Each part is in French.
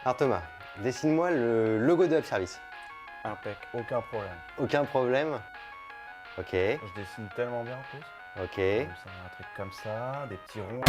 Alors Thomas, dessine-moi le logo de Hub Service. Impec, aucun problème. Aucun problème. Ok, Je dessine tellement bien en plus. ok. Comme ça, un truc comme ça, des petits ronds.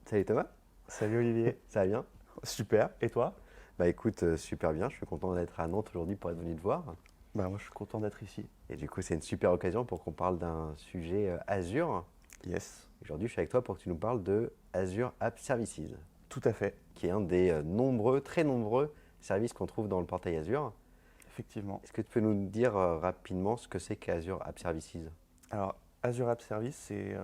Salut Thomas, Salut Olivier. ça va bien? Super. Et toi? Bah écoute, super bien, je suis content d'être à Nantes aujourd'hui pour être venu te voir. Bah moi je suis content d'être ici. Et du coup, c'est une super occasion pour qu'on parle d'un sujet Azure. Yes. Aujourd'hui, je suis avec toi pour que tu nous parles de Azure App Services, Tout à fait. qui est un des nombreux, très nombreux services qu'on trouve dans le portail Azure. Effectivement. Est-ce que tu peux nous dire rapidement ce que c'est qu'Azure App Services? Alors Azure App Service, c'est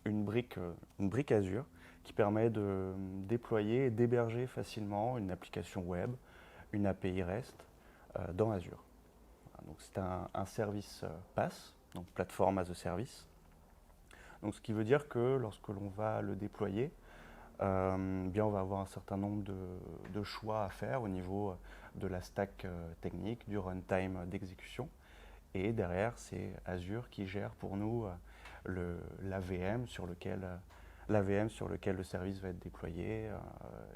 une brique Azure qui permet de déployer et d'héberger facilement une application web, une API REST dans Azure. Voilà, donc c'est un service PaaS, donc Platform as a Service. Donc, ce qui veut dire que lorsque l'on va le déployer, bien on va avoir un certain nombre de choix à faire au niveau de la stack technique, du runtime d'exécution. Et derrière, c'est Azure qui gère pour nous l'AVM sur lequel le service va être déployé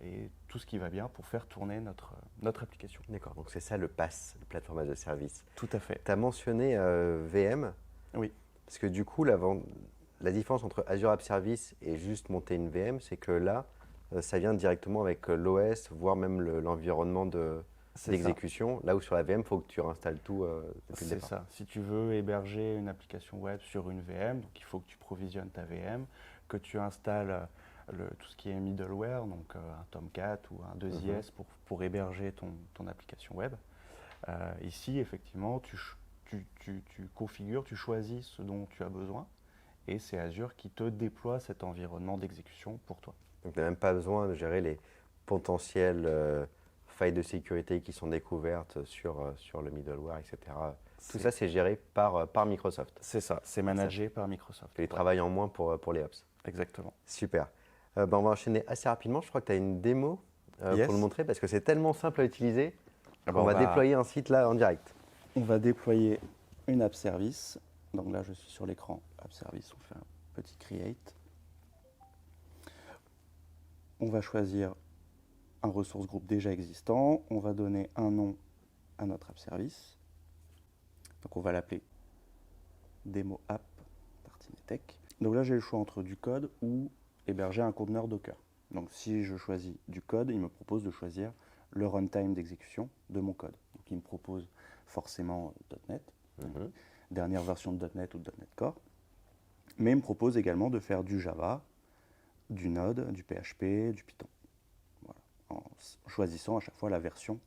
et tout ce qui va bien pour faire tourner notre application. D'accord, donc c'est ça le PaaS, le Platform as a Service. Tout à fait. Tu as mentionné VM, Oui, parce que du coup, la différence entre Azure App Service et juste monter une VM, c'est que là, ça vient directement avec l'OS, voire même l'environnement c'est ça. d'exécution. Là où sur la VM, il faut que tu réinstalles tout depuis le C'est départ. ça. Si tu veux héberger une application web sur une VM, donc il faut que tu provisionnes ta VM, que tu installes tout ce qui est middleware, donc un Tomcat ou un 2IS pour héberger ton application web. Ici, effectivement, tu configures, tu choisis ce dont tu as besoin et c'est Azure qui te déploie cet environnement d'exécution pour toi. Donc, tu n'as même pas besoin de gérer les potentielles failles de sécurité qui sont découvertes sur le middleware, etc. Tout ça, c'est géré par Microsoft. C'est ça, c'est managé par Microsoft. Et ils travaillent en moins pour les ops. Exactement. Super. On va enchaîner assez rapidement. Je crois que tu as une démo Yes. pour nous montrer parce que c'est tellement simple à utiliser Ah qu'on bah, va déployer un site là en direct. On va déployer une app service. Donc là, je suis sur l'écran app service. On fait un petit create. On va choisir un ressource groupe déjà existant. On va donner un nom à notre app service. Donc on va l'appeler démo app Tech. Donc là, j'ai le choix entre du code ou héberger un conteneur Docker. Donc si je choisis du code, il me propose de choisir le runtime d'exécution de mon code. Donc il me propose forcément .NET, dernière version de .NET ou de .NET Core, mais il me propose également de faire du Java, du Node, du PHP, du Python. Voilà. En choisissant à chaque fois la version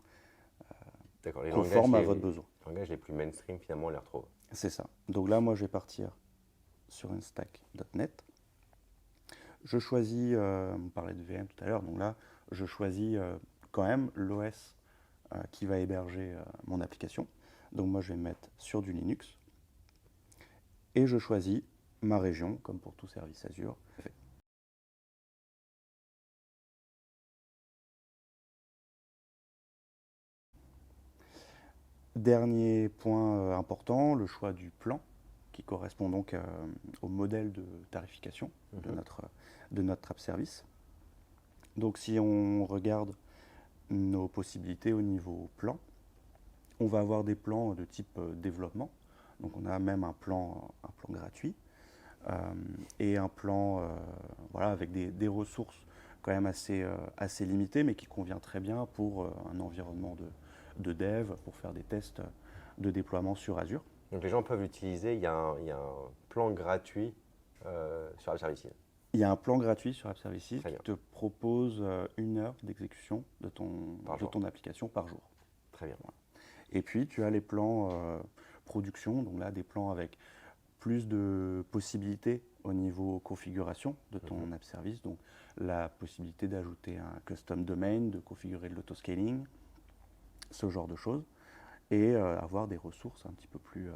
D'accord, les conforme à langages, votre besoin. Les langages les plus mainstream, finalement, on les retrouve. C'est ça. Donc là, moi, je vais partir sur une stack .NET. Je choisis, on parlait de VM tout à l'heure, donc là, je choisis quand même l'OS qui va héberger mon application. Donc moi, je vais me mettre sur du Linux. Et je choisis ma région, comme pour tout service Azure. Dernier point important, le choix du plan, qui correspond donc au modèle de tarification de notre app service. Donc si on regarde nos possibilités au niveau plan, on va avoir des plans de type développement. Donc on a même un plan gratuit et un plan voilà, avec des ressources quand même assez limitées, mais qui convient très bien pour un environnement de dev, pour faire des tests de déploiement sur Azure. Donc les gens peuvent l'utiliser, il y a un plan gratuit sur App Services. Il y a un plan gratuit sur App Services qui Très bien. te propose 1 heure d'exécution de ton application par jour. Très bien. Voilà. Et puis tu as les plans production, donc là des plans avec plus de possibilités au niveau configuration de ton app service, donc la possibilité d'ajouter un custom domain, de configurer de l'autoscaling, ce genre de choses, et avoir des ressources un petit peu plus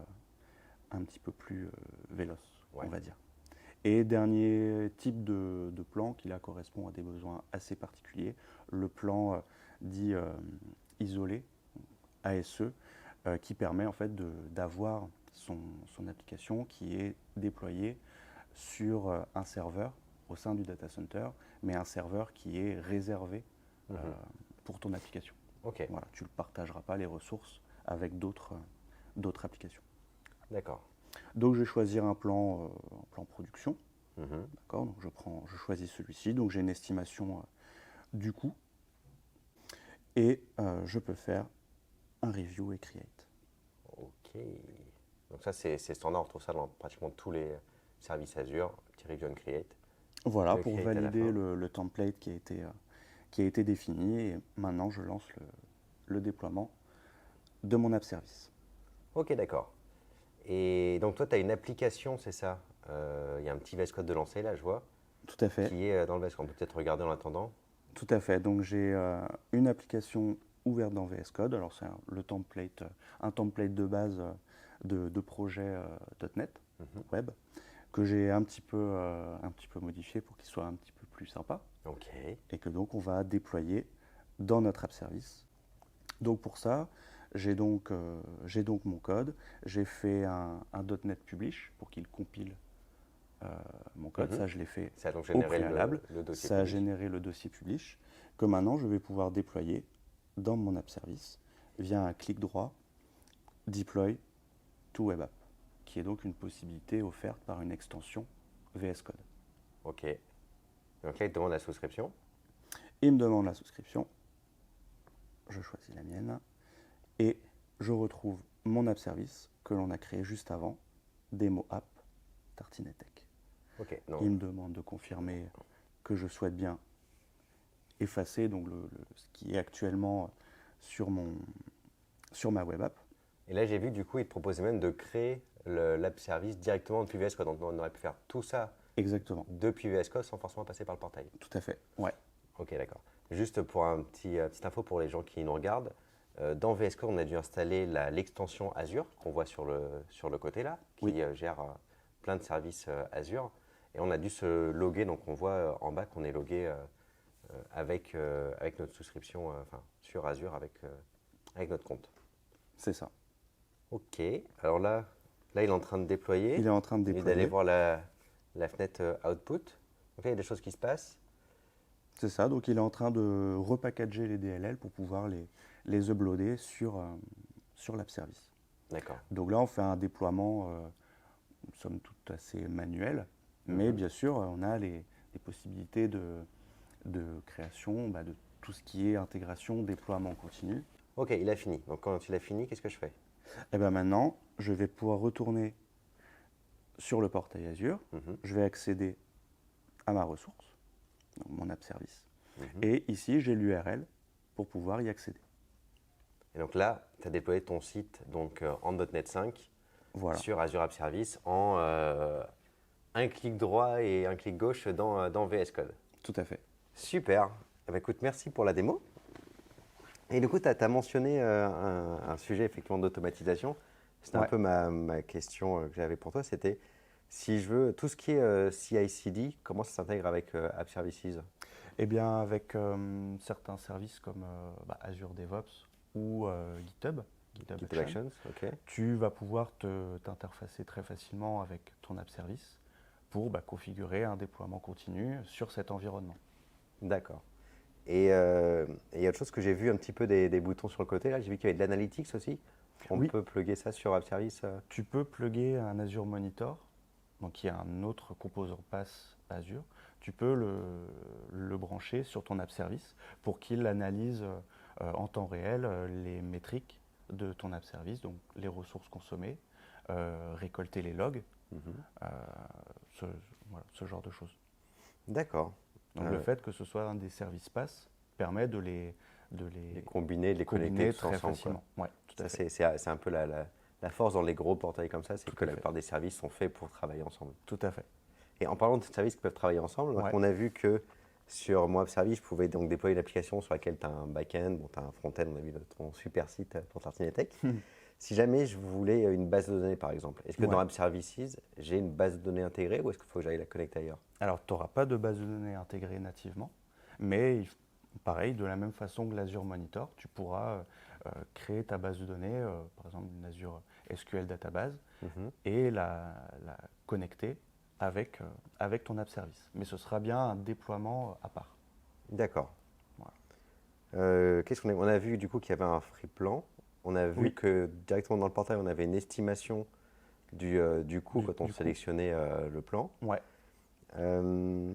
véloces, Ouais. on va dire. Et dernier type de plan qui là correspond à des besoins assez particuliers, le plan dit isolé, ASE, qui permet en fait d'avoir son application qui est déployée sur un serveur au sein du data center, mais un serveur qui est réservé pour ton application. Ok. Voilà, tu ne partageras pas les ressources avec d'autres applications. D'accord. Donc je vais choisir un plan production. Mhm. D'accord, donc je choisis celui-ci, donc j'ai une estimation du coût et je peux faire un review et create. Ok. Donc ça, c'est standard, on retrouve ça dans pratiquement tous les services Azure, petit review and create. Voilà, Le pour create à la valider fin. le template qui a été défini et maintenant je lance le déploiement de mon app service. Ok, d'accord. Et donc toi, tu as une application, c'est ça? Il y a un petit VS Code de lancer, là, je vois, Tout à fait. qui est dans le VS Code. On peut peut-être regarder en attendant. Tout à fait. Donc j'ai une application ouverte dans VS Code. Alors c'est un template de base de projet .NET Web que j'ai un petit peu modifié pour qu'il soit un petit peu plus sympa Ok. et que donc on va déployer dans notre app service. Donc pour ça, j'ai donc mon code. J'ai fait un .NET Publish pour qu'il compile mon code. Ça, je l'ai fait Ça a donc au généré préalable. le dossier Ça a public. généré le dossier publish que maintenant je vais pouvoir déployer dans mon app service via un clic droit deploy to web app, qui est donc une possibilité offerte par une extension VS Code. Ok. Donc là, il te demande la souscription. Il me demande la souscription. Je choisis la mienne et je retrouve mon app service que l'on a créé juste avant, démo app Tartinet Tech. Ok. Non. Il me demande de confirmer que je souhaite bien effacer donc ce qui est actuellement sur ma web app. Et là, j'ai vu que du coup, il te proposait même de créer l'app service directement depuis VS Code. Donc on aurait pu faire tout ça Exactement, depuis VS Code sans forcément passer par le portail. tout à fait. Ouais, Ok, d'accord. Juste pour un petite info pour les gens qui nous regardent, dans VS Code, on a dû installer l'extension Azure qu'on voit sur le côté là, qui Oui. gère plein de services Azure. Et on a dû se loguer, donc on voit en bas qu'on est logué avec notre souscription sur Azure avec notre compte. c'est ça. Ok, alors là, il est en train de déployer. Il est en train de Et déployer. d'aller voir la fenêtre Output. Donc là, il y a des choses qui se passent. C'est ça, donc il est en train de repackager les DLL pour pouvoir les uploader sur l'app service. D'accord. Donc là, on fait un déploiement, somme toute assez manuel, mais bien sûr, on a les possibilités de création de tout ce qui est intégration, déploiement continu. Ok, il a fini. Donc quand il a fini, qu'est-ce que je fais? Et bien maintenant, je vais pouvoir retourner sur le portail Azure, je vais accéder à ma ressource, donc mon app service, et ici j'ai l'URL pour pouvoir y accéder. Et donc là, tu as déployé ton site donc, en .NET 5 Voilà. sur Azure App Service en un clic droit et un clic gauche dans VS Code. Tout à fait. Super. Eh ben, écoute, merci pour la démo. Et du coup, tu as mentionné un sujet effectivement d'automatisation. C'était un peu ma question que j'avais pour toi. C'était si je veux tout ce qui est CI/CD, comment ça s'intègre avec App Services? Eh bien, avec certains services comme Azure DevOps ou GitHub Actions, ok. tu vas pouvoir t'interfacer très facilement avec ton app service pour configurer un déploiement continu sur cet environnement. D'accord. Et il y a autre chose que j'ai vu un petit peu des boutons sur le côté. Là, j'ai vu qu'il y avait de l'analytics aussi. On peut plugger ça sur App Service. Tu peux plugger un Azure Monitor, donc qui est un autre composant PaaS Azure. Tu peux le brancher sur ton app service pour qu'il analyse en temps réel les métriques de ton app service, donc les ressources consommées, récolter les logs, ce genre de choses. D'accord. Donc le fait que ce soit un des services PaaS permet de les combiner, de les connecter tous très ensemble. facilement. Ouais, tout à fait. C'est un peu la force dans les gros portails comme ça, c'est Tout que à la fait. plupart des services sont faits pour travailler ensemble. Tout à fait. Et en parlant de services qui peuvent travailler ensemble, donc on a vu que sur mon app service, je pouvais donc déployer une application sur laquelle tu as un back-end, tu as un front-end, on a vu ton super site pour Tartinet Tech. Si jamais je voulais une base de données, par exemple, est-ce que dans App Services, j'ai une base de données intégrée ou est-ce qu'il faut que j'aille la connecter ailleurs? Alors, tu n'auras pas de base de données intégrée nativement, mais pareil, de la même façon que l'Azure Monitor, tu pourras créer ta base de données, par exemple une Azure SQL Database, Mhm. et la connecter avec ton app service. Mais ce sera bien un déploiement à part. D'accord. Voilà. Qu'est-ce on a vu du coup qu'il y avait un free plan. On a vu Oui, que directement dans le portail, on avait une estimation du coût quand on du coup, sélectionnait le plan. ouais, Euh,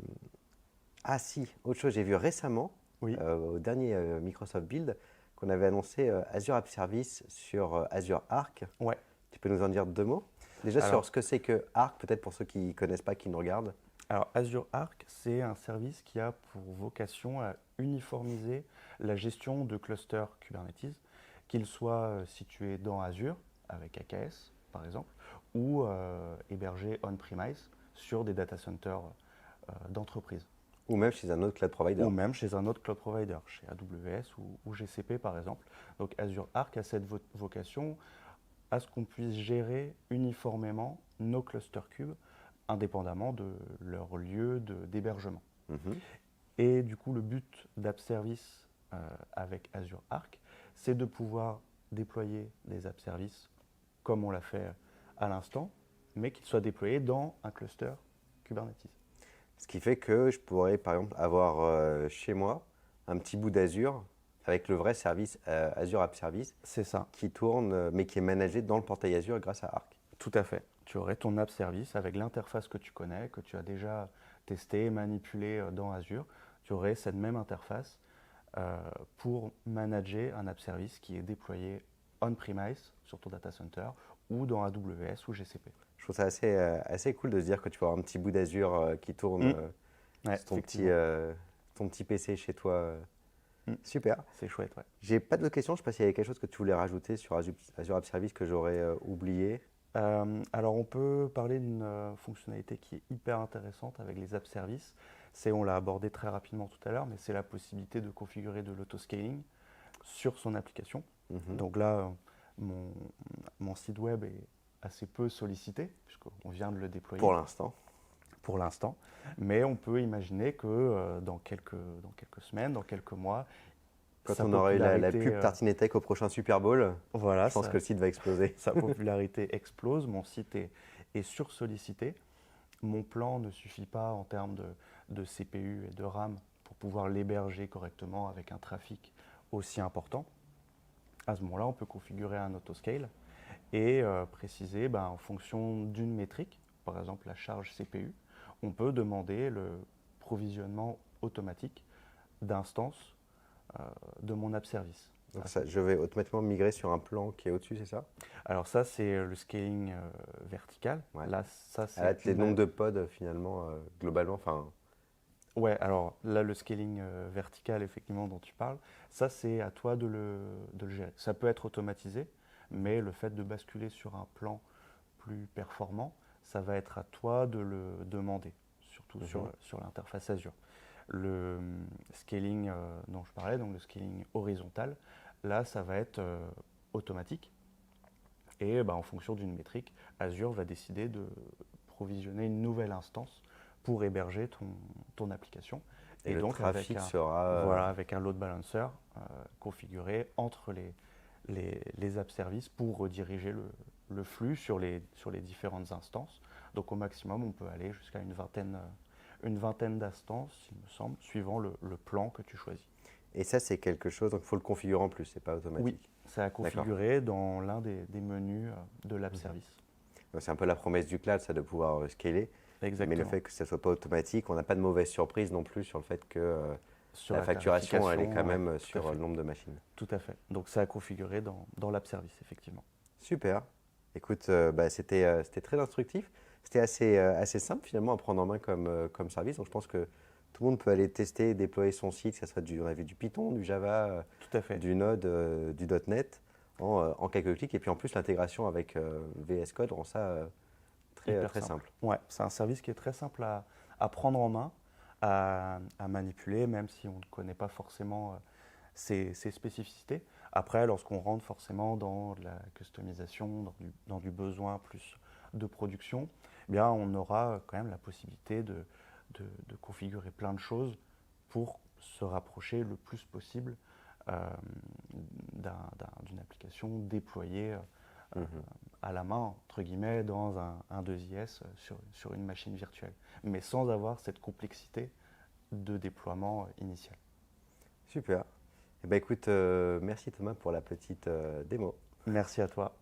ah si, autre chose, j'ai vu récemment, oui. au dernier Microsoft Build, qu'on avait annoncé Azure App Service sur Azure Arc. Ouais. Tu peux nous en dire deux mots? Déjà sur Alors, ce que c'est que Arc, peut-être pour ceux qui ne connaissent pas, qui nous regardent. alors, Azure Arc, c'est un service qui a pour vocation à uniformiser la gestion de clusters Kubernetes, qu'ils soient situés dans Azure, avec AKS par exemple, ou hébergés on-premise sur des data centers d'entreprise, Ou même chez un autre cloud provider. ou même chez un autre cloud provider, chez AWS ou GCP par exemple. Donc Azure Arc a cette vocation à ce qu'on puisse gérer uniformément nos clusters cubes, indépendamment de leur lieu d'hébergement. Mhm. Et du coup, le but d'App Service avec Azure Arc, c'est de pouvoir déployer des App Services comme on l'a fait à l'instant, mais qu'ils soient déployés dans un cluster Kubernetes. Ce qui fait que je pourrais par exemple avoir chez moi un petit bout d'Azure avec le vrai service Azure App Service C'est ça, qui tourne mais qui est managé dans le portail Azure grâce à Arc. tout à fait. Tu aurais ton App Service avec l'interface que tu connais, que tu as déjà testé, manipulé dans Azure. Tu aurais cette même interface pour manager un app service qui est déployé on-premise sur ton data center ou dans AWS ou GCP. Je trouve ça assez cool de se dire que tu vas avoir un petit bout d'Azure qui tourne Ouais, sur effectivement. ton petit PC chez toi. Mm. Super. C'est chouette, ouais. J'ai pas d'autres questions. Je ne sais pas s'il y avait quelque chose que tu voulais rajouter sur Azure App Service que j'aurais oublié. Alors, on peut parler d'une fonctionnalité qui est hyper intéressante avec les app services. C'est, on l'a abordé très rapidement tout à l'heure, mais c'est la possibilité de configurer de l'autoscaling sur son application. Mhm. Donc là, mon, mon site web est assez peu sollicité, puisqu'on vient de le déployer Pour l'instant. pour l'instant. Mais on peut imaginer que dans quelques semaines, dans quelques mois, Quand sa on aura eu la popularité, pub Tartinetech au prochain Super Bowl, voilà, je pense que le site va exploser. sa popularité explose, mon site est sursollicité. Mon plan ne suffit pas en termes de CPU et de RAM pour pouvoir l'héberger correctement avec un trafic aussi important. À ce moment-là, on peut configurer un autoscale et préciser en fonction d'une métrique, par exemple la charge CPU, on peut demander le provisionnement automatique d'instances de mon app service. Donc ça, je vais automatiquement migrer sur un plan qui est au-dessus, c'est ça? Alors ça, c'est le scaling vertical. Ouais. Là, ça, Avec les nombres de pods finalement, globalement, enfin, Ouais, alors là, le scaling vertical, effectivement, dont tu parles, ça, c'est à toi de le gérer. Ça peut être automatisé, mais le fait de basculer sur un plan plus performant, ça va être à toi de le demander, surtout sur l'interface Azure. Le scaling dont je parlais, donc le scaling horizontal, là, ça va être automatique. Et en fonction d'une métrique, Azure va décider de provisionner une nouvelle instance pour héberger ton application. et le donc trafic avec sera. voilà, avec un load balancer configuré entre les app services pour rediriger le flux sur les différentes instances. Donc au maximum, on peut aller jusqu'à une vingtaine d'instances, il me semble, suivant le plan que tu choisis. Et ça, c'est quelque chose, donc il faut le configurer en plus, c'est pas automatique. Oui, c'est à configurer dans l'un des menus de l'app service. Donc, c'est un peu la promesse du cloud, ça de pouvoir scaler. Exactement. Mais le fait que ça soit pas automatique, on n'a pas de mauvaise surprise non plus sur le fait que Sur la facturation, elle est quand tarification, même tout à sur fait. le nombre de machines. Tout à fait. Donc ça à configurer dans l'app service, effectivement. Super. Écoute, c'était très instructif. C'était assez simple finalement à prendre en main comme service. Donc je pense que tout le monde peut aller tester et déployer son site, que ce soit on a vu du Python, du Java, Tout à fait. du Node, du .NET en quelques clics. Et puis en plus, l'intégration avec VS Code rend ça Hyper très simple. Ouais, c'est un service qui est très simple à prendre en main, à manipuler, même si on ne connaît pas forcément ses spécificités. Après, lorsqu'on rentre forcément dans de la customisation, dans du besoin plus de production, eh bien, on aura quand même la possibilité de configurer plein de choses pour se rapprocher le plus possible d'une application déployée à la main, entre guillemets, dans un 2IS sur une machine virtuelle, mais sans avoir cette complexité de déploiement initial. Super. Eh ben, écoute, merci Thomas pour la petite démo. Merci à toi.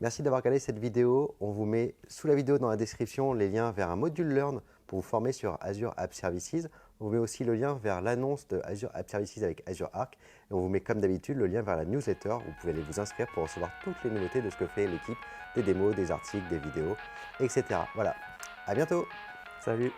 Merci d'avoir regardé cette vidéo. On vous met sous la vidéo dans la description les liens vers un module Learn pour vous former sur Azure App Services. On vous met aussi le lien vers l'annonce de Azure App Services avec Azure Arc. Et on vous met comme d'habitude le lien vers la newsletter. Vous pouvez aller vous inscrire pour recevoir toutes les nouveautés de ce que fait l'équipe, des démos, des articles, des vidéos, etc. Voilà. À bientôt. Salut.